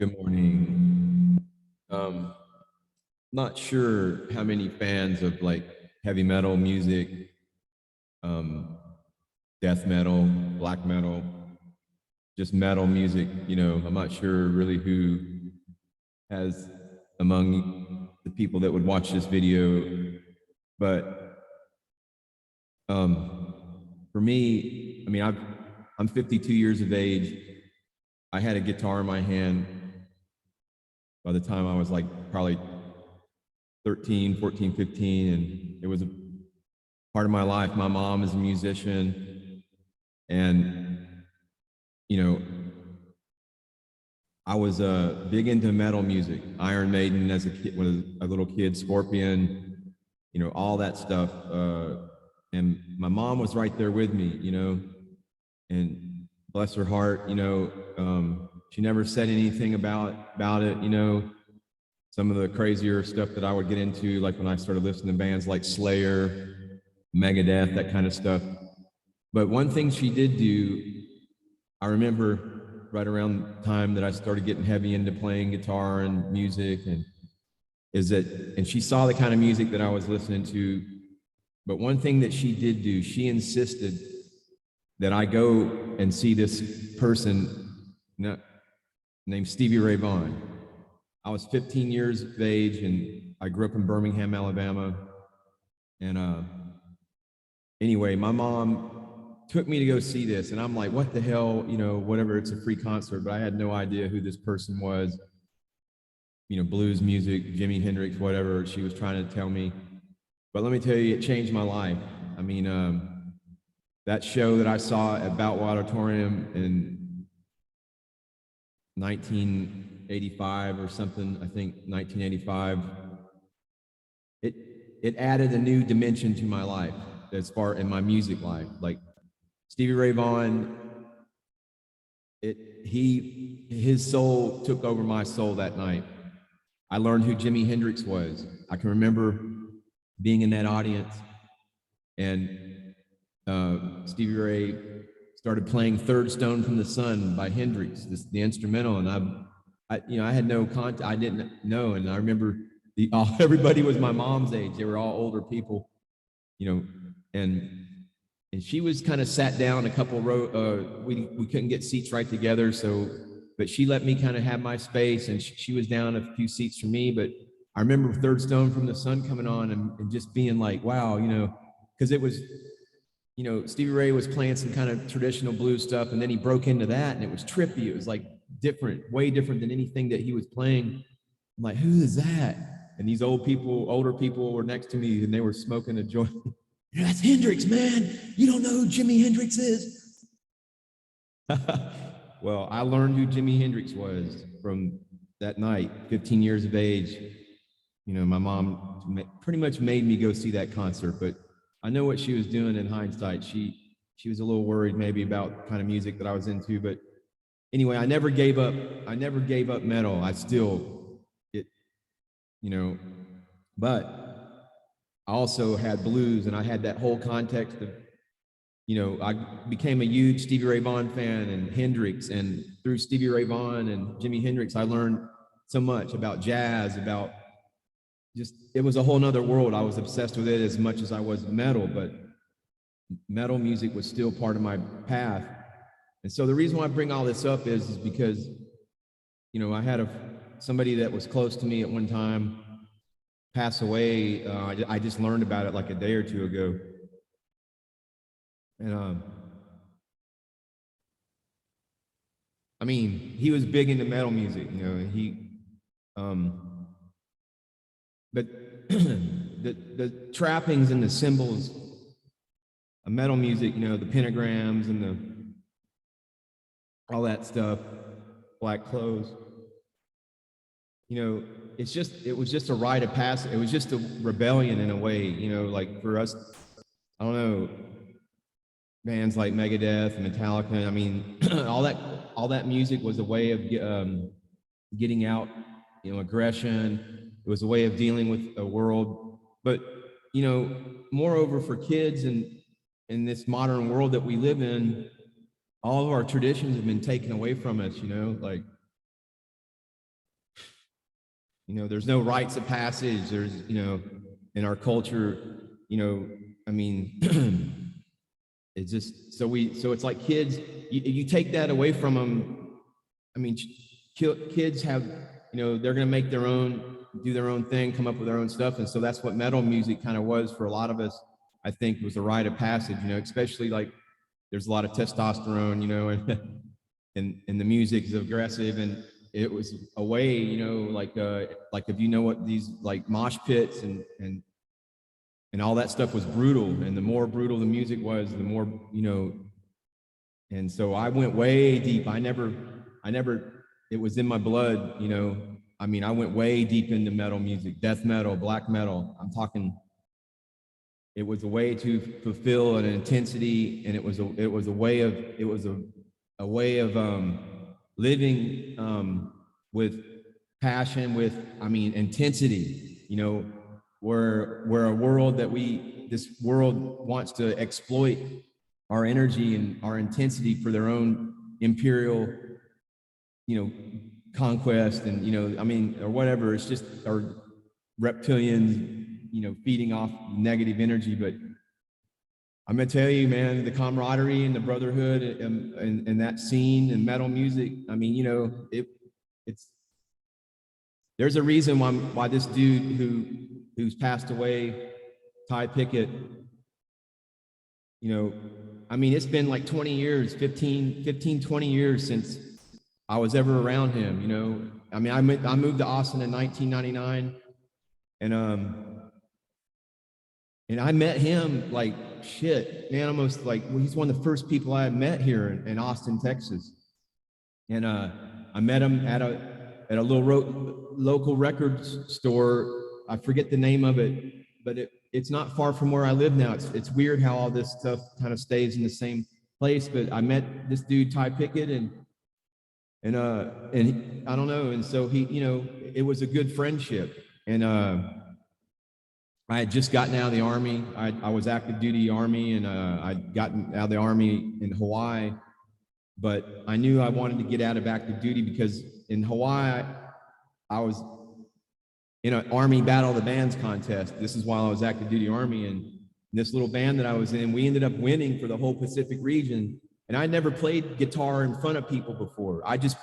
Good morning. Not sure how many fans of like heavy metal music, um, death metal, black metal, just metal music. I'm not sure really who has among the people that would watch this video, but for me, I mean, I'm 52 years of age. I had a guitar in my hand by the time I was like probably 13, 14, 15, and it was a part of my life. My mom is a musician, and you know, I was big into metal music, Iron Maiden as a kid, when a little kid, Scorpion, all that stuff. And my mom was right there with me, and bless her heart, she never said anything about it, some of the crazier stuff that I would get into, like when I started listening to bands like Slayer, Megadeth, that kind of stuff. But one thing she did do, I remember right around the time that I started getting heavy into playing guitar and music, and she saw the kind of music that I was listening to. But one thing that she did do, she insisted that I go and see this person named Stevie Ray Vaughan. I was 15 years of age, and I grew up in Birmingham, Alabama. And anyway, my mom took me to go see this, and I'm like, what the hell, whatever, it's a free concert, but I had no idea who this person was. Blues music, Jimi Hendrix, whatever she was trying to tell me. But let me tell you, it changed my life. I mean, that show that I saw at Boutwell Auditorium in 1985 or something, I think 1985, it added a new dimension to my life as far in my music life. Like Stevie Ray Vaughan, his soul took over my soul that night. I learned who Jimi Hendrix was. I can remember being in that audience, and Stevie Ray started playing Third Stone from the Sun by Hendrix, the instrumental, and I had no contact. I didn't know, and I remember everybody was my mom's age. They were all older people, and she was kind of sat down a couple row. We couldn't get seats right together, but she let me kind of have my space, and she was down a few seats from me. But I remember Third Stone from the Sun coming on, and just being like, wow, because it was, Stevie Ray was playing some kind of traditional blues stuff, and then he broke into that, and it was trippy. It was like different, way different than anything that he was playing. I'm like, who is that? And these older people were next to me, and they were smoking a joint. That's Hendrix, man. You don't know who Jimi Hendrix is? Well, I learned who Jimi Hendrix was from that night, 15 years of age. My mom pretty much made me go see that concert, but I know what she was doing in hindsight. She was a little worried maybe about the kind of music that I was into, but anyway, I never gave up metal. I still, but I also had blues, and I had that whole context of, I became a huge Stevie Ray Vaughan fan and Hendrix, and through Stevie Ray Vaughan and Jimi Hendrix, I learned so much about jazz, about it was a whole nother world. I was obsessed with it as much as I was metal, but metal music was still part of my path. And so the reason why I bring all this up is because, I had somebody that was close to me at one time pass away. I just learned about it like a day or two ago. And I mean, he was big into metal music, but the trappings and the symbols of metal music, the pentagrams and all that stuff, black clothes, it was just a rite of passage. It was just a rebellion in a way, like for us, I don't know, bands like Megadeth and Metallica. I mean, all that music was a way of getting out, aggression. It was a way of dealing with the world. But, moreover, for kids and in this modern world that we live in, all of our traditions have been taken away from us, like You know, there's no rites of passage. There's, you know, in our culture, you know, I mean, it's just, so it's like kids, you take that away from them. I mean, kids have, you know, they're going to make their own, do their own thing, come up with their own stuff. And so that's what metal music kind of was for a lot of us. I think was a rite of passage, you know, especially like there's a lot of testosterone, you know, and the music is aggressive, and it was a way, you know, like if you know what these like mosh pits and all that stuff was brutal, and the more brutal the music was, the more, you know, and so I went way deep. I never, it was in my blood, you know. I mean, I went way deep into metal music, death metal, black metal. I'm talking, it was a way to fulfill an intensity, and it was a way of living with passion, with, I mean, intensity, you know, where a world that this world wants to exploit our energy and our intensity for their own imperial, you know, conquest, and, you know, I mean, or whatever. It's just our reptilians, you know, feeding off negative energy. But I'm gonna tell you, man, the camaraderie and the brotherhood and that scene and metal music, I mean, you know, it's there's a reason why this dude who's passed away, Ty Pickett, you know, I mean, it's been like 20 years, 15, 20 years since I was ever around him, you know. I mean, I moved to Austin in 1999, and I met him like, shit, man, almost like, well, he's one of the first people I had met here in Austin, Texas. And I met him at a little local records store. I forget the name of it, but it's not far from where I live now. It's weird how all this stuff kind of stays in the same place. But I met this dude, Ty Pickett, and I don't know. And so he, you know, it was a good friendship. And I had just gotten out of the Army. I was active duty Army, and I'd gotten out of the Army in Hawaii. But I knew I wanted to get out of active duty because in Hawaii, I was in an Army Battle of the Bands contest. This is while I was active duty Army, and this little band that I was in, we ended up winning for the whole Pacific region. And I never played guitar in front of people before. I just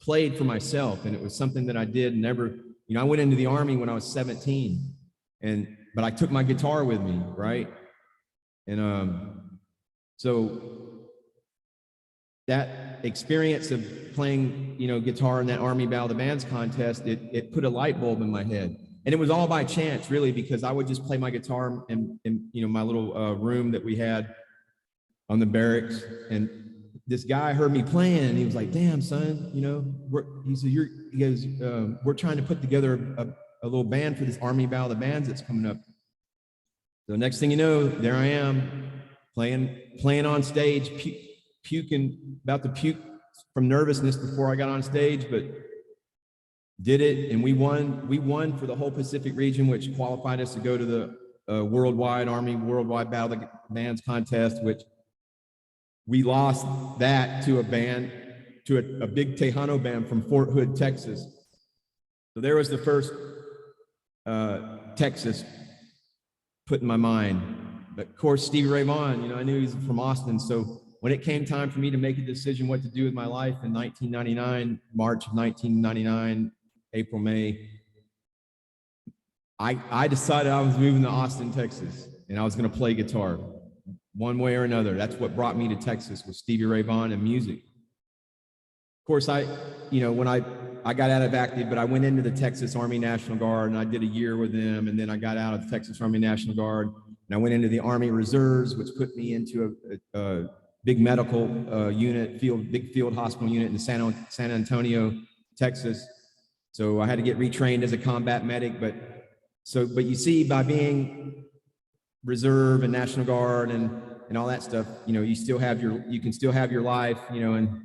played for myself, and it was something that I did never, you know, I went into the Army when I was 17, but I took my guitar with me, right? And so that experience of playing, you know, guitar in that Army Battle of the Bands contest, it put a light bulb in my head. And it was all by chance, really, because I would just play my guitar in you know, my little room that we had on the barracks. And this guy heard me playing, and he was like, damn, son, you know, we're trying to put together a little band for this Army Battle of the Bands that's coming up. So next thing you know, there I am playing on stage, puking, about to puke from nervousness before I got on stage, but did it, and we won for the whole Pacific region, which qualified us to go to the worldwide Battle of the Bands contest, which we lost that to a big Tejano band from Fort Hood, Texas. So there was the first Texas put in my mind. But of course, Stevie Ray Vaughan, you know, I knew he's from Austin. So when it came time for me to make a decision what to do with my life in 1999, March of 1999, April, May, I decided I was moving to Austin, Texas, and I was going to play guitar one way or another. That's what brought me to Texas, was Stevie Ray Vaughan and music. Of course, you know, when I got out of active, but I went into the Texas Army National Guard, and I did a year with them, and then I got out of the Texas Army National Guard, and I went into the Army Reserves, which put me into a big medical unit, big field hospital unit in San Antonio, Texas. So I had to get retrained as a combat medic, but you see, by being Reserve and National Guard and all that stuff, you know, you can still have your life, you know, and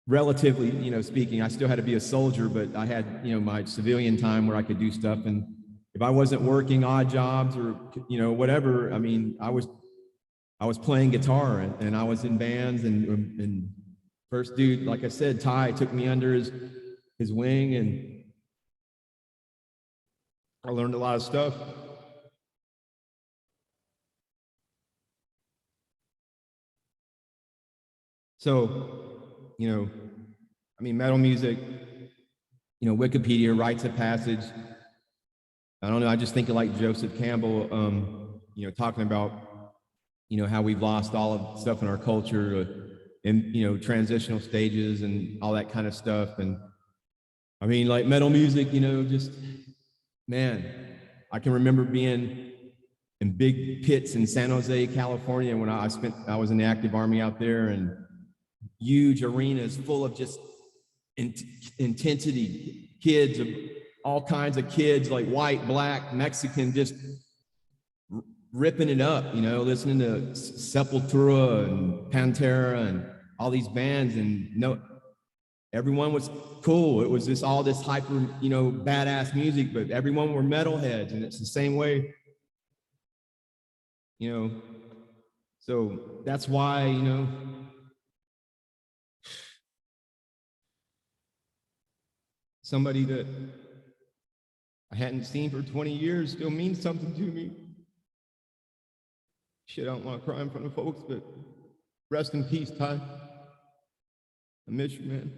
relatively, you know, speaking, I still had to be a soldier, but I had, you know, my civilian time where I could do stuff. And if I wasn't working odd jobs or, you know, whatever, I mean, I was playing guitar, and I was in bands, and first dude, like I said, Ty took me under his wing, and I learned a lot of stuff. So, metal music, Wikipedia, rites of passage. I don't know, I just think of like Joseph Campbell, talking about, how we've lost all of stuff in our culture in, transitional stages and all that kind of stuff. And I mean, like metal music, just, man, I can remember being in big pits in San Jose, California, when I was in the active army out there, and huge arenas full of just intensity, kids of all kinds of kids, like white, black, Mexican, just ripping it up, listening to Sepultura and Pantera and all these bands, and everyone was cool. It was just all this hyper, badass music, but everyone were metalheads, and it's the same way, so that's why, somebody that I hadn't seen for 20 years still means something to me. Shit, I don't want to cry in front of folks, but rest in peace, Ty. I miss you, man.